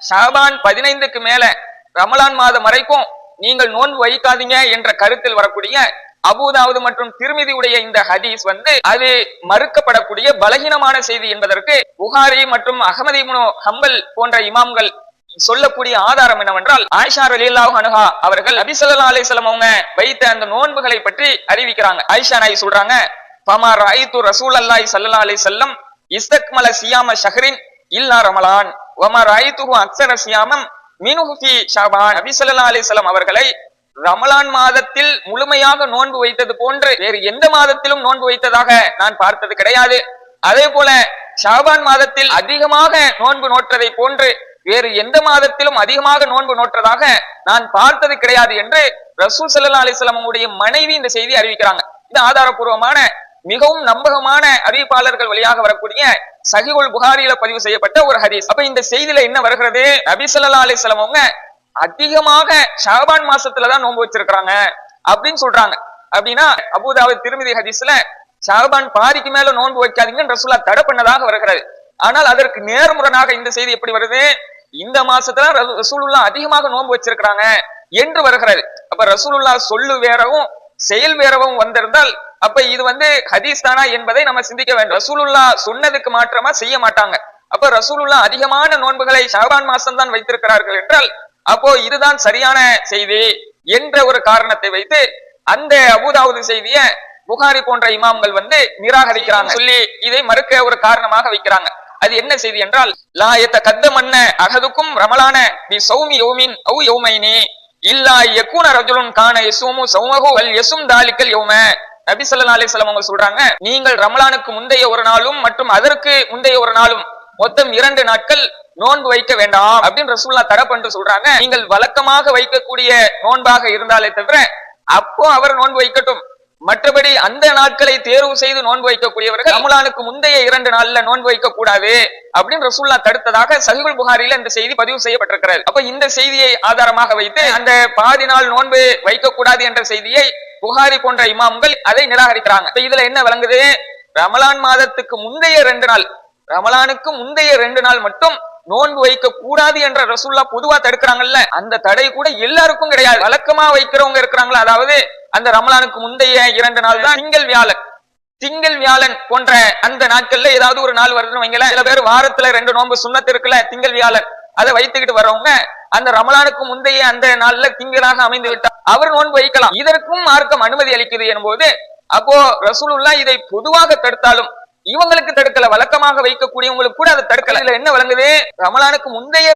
ஷாபான் 15க்கு மேல ரமலான் மாதம் வரைக்கும் நீங்கள் நோன்பு வைக்காதீங்க என்ற கருத்தில் வரக்கூடிய அபூதாவுது மற்றும் திருமிதியுடைய இந்த ஹதீஸ் அது மறுக்கப்படக்கூடிய பலகீனமான செய்தி என்பதற்கு புகாரி மற்றும் அஹ்மது இப்னு ஹம்பல் போன்ற இமாம்கள் சொல்லக்கூடிய ஆதாரம் என்னவென்றால், ஆயிஷா ரலியல்லாஹு அன்ஹா அவர்கள் நபி ஸல்லல்லாஹு அலைஹி வஸல்லம் அவங்க வைத்த அந்த நோன்புகளை பற்றி அறிவிக்கிறாங்க. ஆயிஷா நாயகி சொல்றாங்க, ஃபமா ரஅய்து ரசூலல்லாஹி ஸல்லல்லாஹு அலைஹி வஸல்லம் இஸ்தக்மல சியாம ஷஹ்ரின் இல்லா ரமலான் வமா ரஅய்துஹு அக்ஸர சியாமம் மின்ஹு ஃபீ ஷஅபான். நபி ஸல்லல்லாஹு அலைஹி வஸல்லம் அவர்களை ரமலான் மாதத்தில் முழுமையாக நோன்பு வைத்தது போன்று வேறு எந்த மாதத்திலும் நோன்பு வைத்ததாக நான் பார்த்தது கிடையாது. அதே போல ஷாபான் மாதத்தில் அதிகமாக நோன்பு நோற்றதை போன்று வேறு எந்த மாதத்திலும் அதிகமாக நோன்பு நோற்றதாக நான் பார்த்தது கிடையாது என்று ரசூல் ஸல்லல்லாஹு அலைஹி வஸல்லம் உடைய மனைவி இந்த செய்தி அறிவிக்கிறாங்க. இது ஆதாரபூர்வமான மிகவும் நம்பகமான அறிவிப்பாளர்கள் வழியாக வரக்கூடிய சஹீஹுல் புகாரியில பதிவு செய்யப்பட்ட ஒரு ஹதீஸ். அப்ப இந்த செய்தியில என்ன வருகிறது, நபி ஸல்லல்லாஹு அலைஹி வஸல்லம் அவங்க அதிகமாக ஷாபான் மாசத்துலதான் நோன்பு வச்சிருக்கிறாங்க அப்படின்னு சொல்றாங்க. அப்படின்னா அபூதாவுது திருமிதி ஹதீஸ்ல ஷாபான் பாதிக்கு மேல நோன்பு வைக்காதீங்கன்னு ரசூலுல்லாஹ் தடை பண்ணதாக வருகிறது. ஆனால் அதற்கு நேர்முரணாக இந்த செய்தி எப்படி வருது, இந்த மாசத்துல ரசூலுல்லாஹ் அதிகமாக நோன்பு வச்சிருக்கிறாங்க என்று வருகிறது. அப்ப ரசூலுல்லாஹ் சொல்லு வேறவும் செயல் வேறவும் வந்திருந்தால் அப்ப இது ஹதீஸ் தானா என்பதை நம்ம சிந்திக்க வேண்டும். ரசூலுல்லாஹ் சொன்னதுக்கு மாற்றமா செய்ய மாட்டாங்க. அப்ப ரசூலுல்லாஹ் அதிகமான நோன்புகளை ஷாபான் மாசம் தான் வைத்திருக்கிறார்கள் என்றால் அப்போ இதுதான் சரியான செய்தி என்ற ஒரு காரணத்தை வைத்து அந்த அபூதாவுது செய்திய புகாரி போன்ற இமாம்கள் நிராகரிக்கிறாங்க, சொல்லி இதை மறுக்க ஒரு காரணமாக வைக்கிறாங்க. அது என்ன செய்தி என்றால், லா யதகத்தமன்ன அஹதுக்கும் ரமலான பி ஸௌமி யௌமின் அவ் யௌமைனி இல்லா யகுன ரஜுலுன் கான யஸூமு ஸௌமஹு வல் யஸும் தாலிகல் யௌம. நபி ஸல்லல்லாஹு அலைஹி வஸல்லம் அவங்க சொல்றாங்க, நீங்கள் ரமலானுக்கு முந்தைய ஒரு நாளும் மற்றும் அதற்கு முந்தைய ஒரு நாளும் மொத்தம் 2 நாட்கள் நோன்பு வைக்க வேண்டாம் அப்படின்னு ரசூலுல்லாஹ் தடை பண்ணிட்டு சொல்றாங்க. நீங்கள் வழக்கமாக வைக்கக்கூடிய நோன்பாக இருந்தாலே தவிர அப்போ அவர் நோன்பு வைக்கட்டும், மற்றபடி அந்த நாட்களை தேர்வு செய்து நோன்பு வைக்கக்கூடியவர்கள் ரமலானுக்கு முந்தைய 2 நாள்ல நோன்பு வைக்க கூடாது அப்படின்னு ரசூலுல்லாஹ் தடுத்ததாக சஹீஹுல் புகாரியில இந்த செய்தி பதிவு செய்யப்பட்டிருக்கிறது. அப்ப இந்த செய்தியை ஆதாரமாக வைத்து அந்த பாதி நாள் நோன்பு வைக்க கூடாது என்ற செய்தியை புகாரி போன்ற இமாம்கள் அதை நிராகரிக்கிறாங்க. இதுல என்ன விளங்குது, ரமலான் மாதத்துக்கு முந்தைய 2 நாள், ரமலானுக்கு முந்தைய 2 நாள் மட்டும் நோன்பு வைக்க கூடாது என்ற ரசூலுல்லாஹ் பொதுவா தடுக்கிறாங்கல்ல, அந்த தடை கூட எல்லாருக்கும் கிடையாது. வழக்கமா வைக்கிறவங்க இருக்கிறாங்களா, அதாவது அந்த ரமலானுக்கு முந்தைய 2 நாள் தான் திங்கள் வியாழன் போன்ற அந்த நாட்கள்ல ஏதாவது ஒரு நாள் வருதுன்னு வைங்களேன். சில பேர் வாரத்துல 2 நோன்பு சுன்னத்து இருக்குல்ல, திங்கள் வியாழன், அதை வைத்துக்கிட்டு வரவங்க அந்த ரமலானுக்கு முந்தைய அந்த நாள்ல திங்களாக அமைந்து விட்டார் அவர் நோன்பு வைக்கலாம். இதற்கும் மார்க்கம் அனுமதி அளிக்குது என்பது அப்போ ரசூலுல்லாஹ் இதை பொதுவாக தடுத்தாலும் இவங்களுக்கு தடுக்கல, வழக்கமாக வைக்கக்கூடியவங்களுக்கு கூட அதை தடுக்கல. இதுல என்ன விளங்குது, ரமலானுக்கு முந்தைய